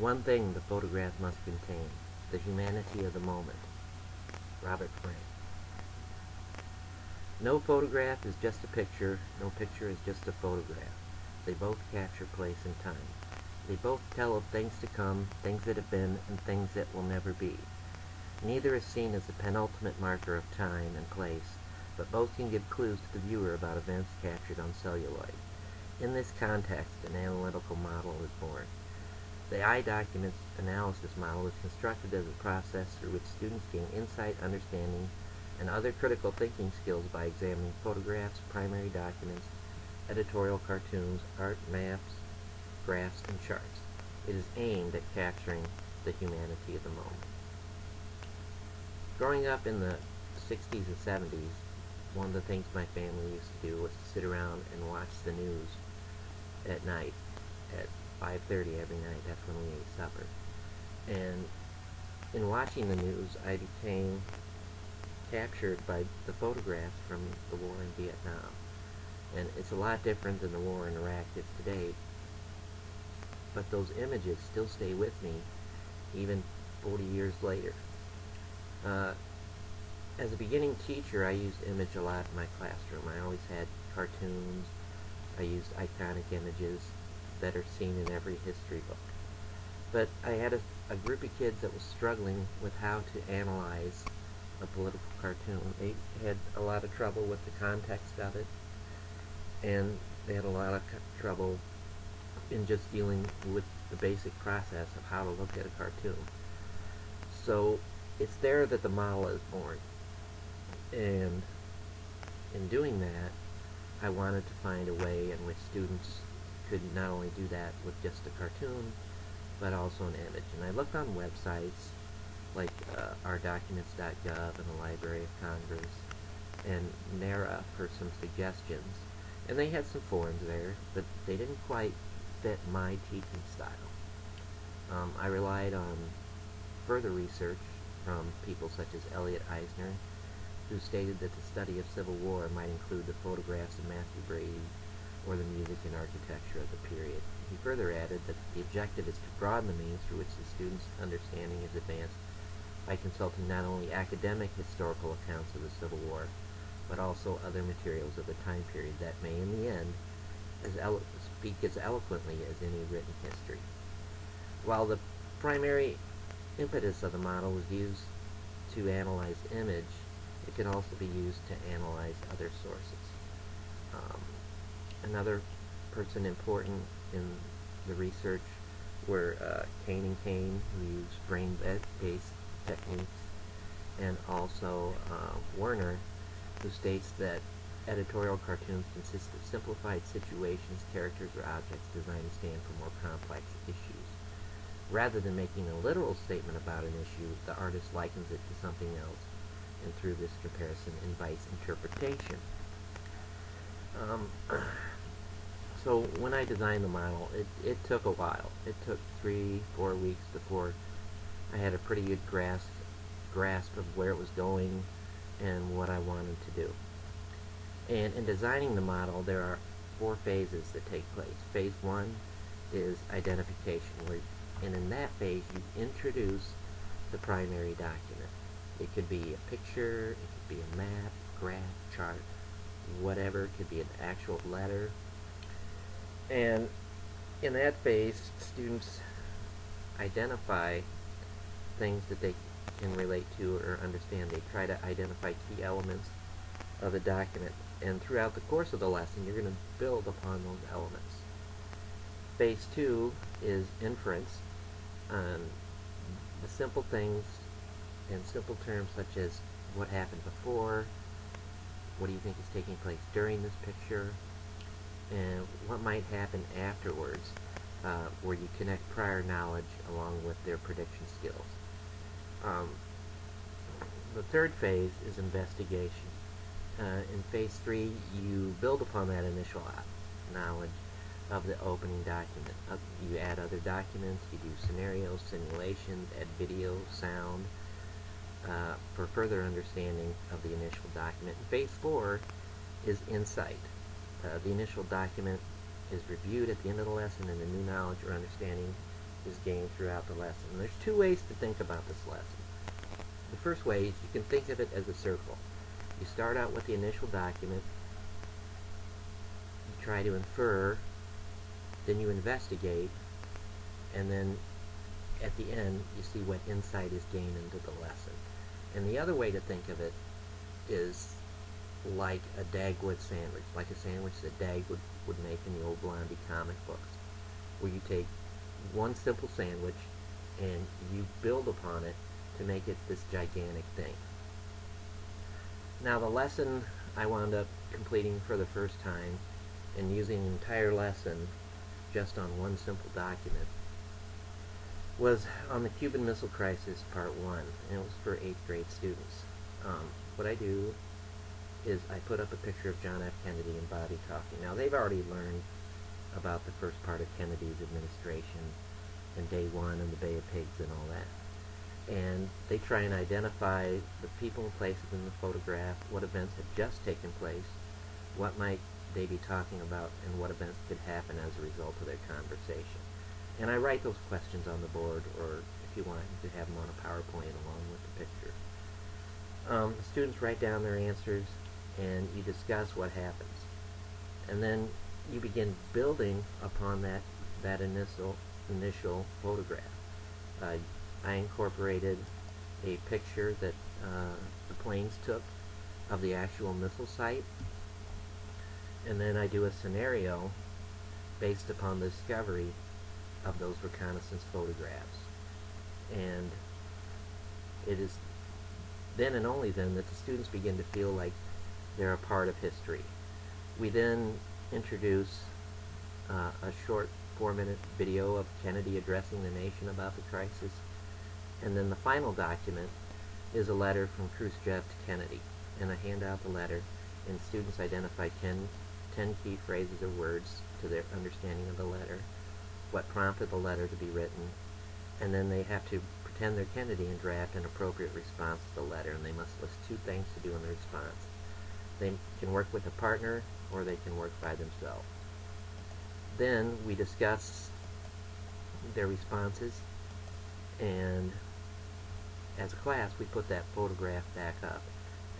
one thing the photograph must contain: the humanity of the moment. Robert Frank. No photograph is just a picture, no picture is just a photograph. They both capture place and time. They both tell of things to come, things that have been, and things that will never be. Neither is seen as the penultimate marker of time and place, but both can give clues to the viewer about events captured on celluloid. In this context, an analytical model is born. The iDocuments analysis model is constructed as a process through which students gain insight, understanding, and other critical thinking skills by examining photographs, primary documents, editorial cartoons, art, maps, graphs, and charts. It is aimed at capturing the humanity of the moment. Growing up in the 60s and 70s, one of the things my family used to do was to sit around and watch the news at night at 5:30 every night. That's when we ate supper. And in watching the news, I became captured by the photographs from the war in Vietnam. And it's a lot different than the war in Iraq is today, but those images still stay with me even 40 years later. As a beginning teacher, I used image a lot in my classroom. I always had cartoons. I used iconic images that are seen in every history book. But I had a group of kids that was struggling with how to analyze a political cartoon. They had a lot of trouble with the context of it, and they had a lot of trouble in just dealing with the basic process of how to look at a cartoon. So it's there that the model is born. And in doing that, I wanted to find a way in which students could not only do that with just a cartoon, but also an image. And I looked on websites like ourdocuments.gov and the Library of Congress and NARA for some suggestions. And they had some forums there, but they didn't quite fit my teaching style. I relied on further research from people such as Elliot Eisner, who stated that the study of Civil War might include the photographs of Matthew Brady or the music and architecture of the period. He further added that the objective is to broaden the means through which the student's understanding is advanced by consulting not only academic historical accounts of the Civil War, but also other materials of the time period that may, in the end, speak as eloquently as any written history. While the primary impetus of the model was used to analyze image, it can also be used to analyze other sources. Another person important in the research were Kane and Kane, who used brain-based techniques, and also Werner, who states that editorial cartoons consist of simplified situations, characters, or objects designed to stand for more complex issues. Rather than making a literal statement about an issue, the artist likens it to something else, and through this comparison invites interpretation. So when I designed the model, it took a while. It took 3-4 weeks before I had a pretty good grasp of where it was going and what I wanted to do. And in designing the model, there are 4 phases that take place. Phase 1 is identification, and in that phase you introduce the primary document. It could be a picture, it could be a map, graph, chart, whatever. It could be an actual letter. And in that phase, students identify things that they can relate to or understand. They try to identify key elements of the document, and throughout the course of the lesson, you're going to build upon those elements. Phase 2 is inference. The simple things in simple terms such as what happened before, what do you think is taking place during this picture, and what might happen afterwards, where you connect prior knowledge along with their prediction skills. The third phase is investigation. In phase 3, you build upon that initial knowledge of the opening document. You add other documents, you do scenarios, simulations, add video, sound, for further understanding of the initial document. Phase 4 is insight. The initial document is reviewed at the end of the lesson, and the new knowledge or understanding is gained throughout the lesson. And there's two ways to think about this lesson. The first way is you can think of it as a circle. You start out with the initial document, you try to infer, then you investigate, and then at the end you see what insight is gained into the lesson. And the other way to think of it is like a Dagwood sandwich, like a sandwich that Dagwood would make in the old Blondie comic books, where you take one simple sandwich and you build upon it to make it this gigantic thing. Now the lesson I wound up completing for the first time and using the entire lesson just on one simple document was on the Cuban Missile Crisis Part 1, and it was for 8th grade students. What I do is I put up a picture of John F. Kennedy and Bobby talking. Now they've already learned about the first part of Kennedy's administration and Day 1 and the Bay of Pigs and all that. And they try and identify the people and places in the photograph, what events had just taken place, what might they be talking about, and what events could happen as a result of their conversation. And I write those questions on the board, or if you want, you could have them on a PowerPoint along with the picture. The students write down their answers, and you discuss what happens. And then you begin building upon that initial photograph. I incorporated a picture that the planes took of the actual missile site, and then I do a scenario based upon the discovery of those reconnaissance photographs. And it is then and only then that the students begin to feel like they're a part of history. We then introduce a short 4-minute video of Kennedy addressing the nation about the crisis. And then the final document is a letter from Khrushchev to Kennedy. And I hand out the letter, and students identify 10 key phrases or words to their understanding of the letter, what prompted the letter to be written, and then they have to pretend they're Kennedy and draft an appropriate response to the letter, and they must list 2 things to do in the response. They can work with a partner, or they can work by themselves. Then we discuss their responses, and as a class we put that photograph back up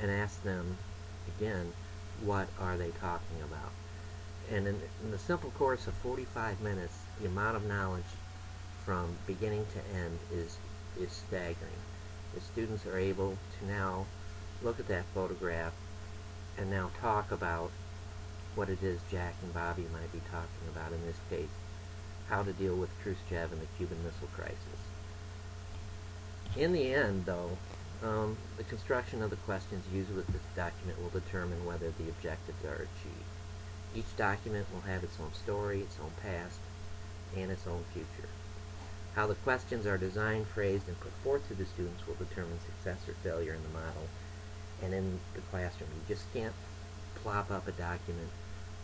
and ask them again, what are they talking about? And in the simple course of 45 minutes, the amount of knowledge from beginning to end is staggering. The students are able to now look at that photograph and now talk about what it is Jack and Bobby might be talking about, in this case, how to deal with Khrushchev and the Cuban Missile Crisis. In the end, though, the construction of the questions used with this document will determine whether the objectives are achieved. Each document will have its own story, its own past, and its own future. How the questions are designed, phrased, and put forth to the students will determine success or failure in the model and in the classroom. You just can't plop up a document,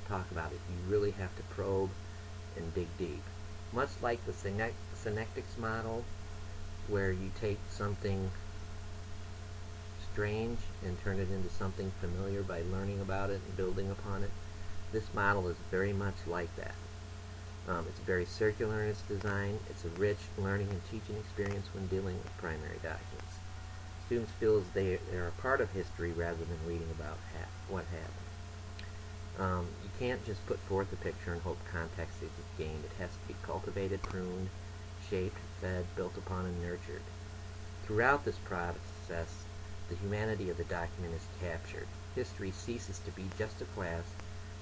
talk about it. You really have to probe and dig deep. Much like the synectics model, where you take something strange and turn it into something familiar by learning about it and building upon it. This model is very much like that. It's very circular in its design. It's a rich learning and teaching experience when dealing with primary documents. Students feel as they are a part of history rather than reading about what happened. You can't just put forth a picture and hope context is gained. It has to be cultivated, pruned, shaped, fed, built upon, and nurtured. Throughout this process, the humanity of the document is captured. History ceases to be just a class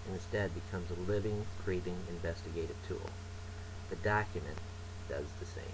and instead becomes a living, breathing, investigative tool. The document does the same.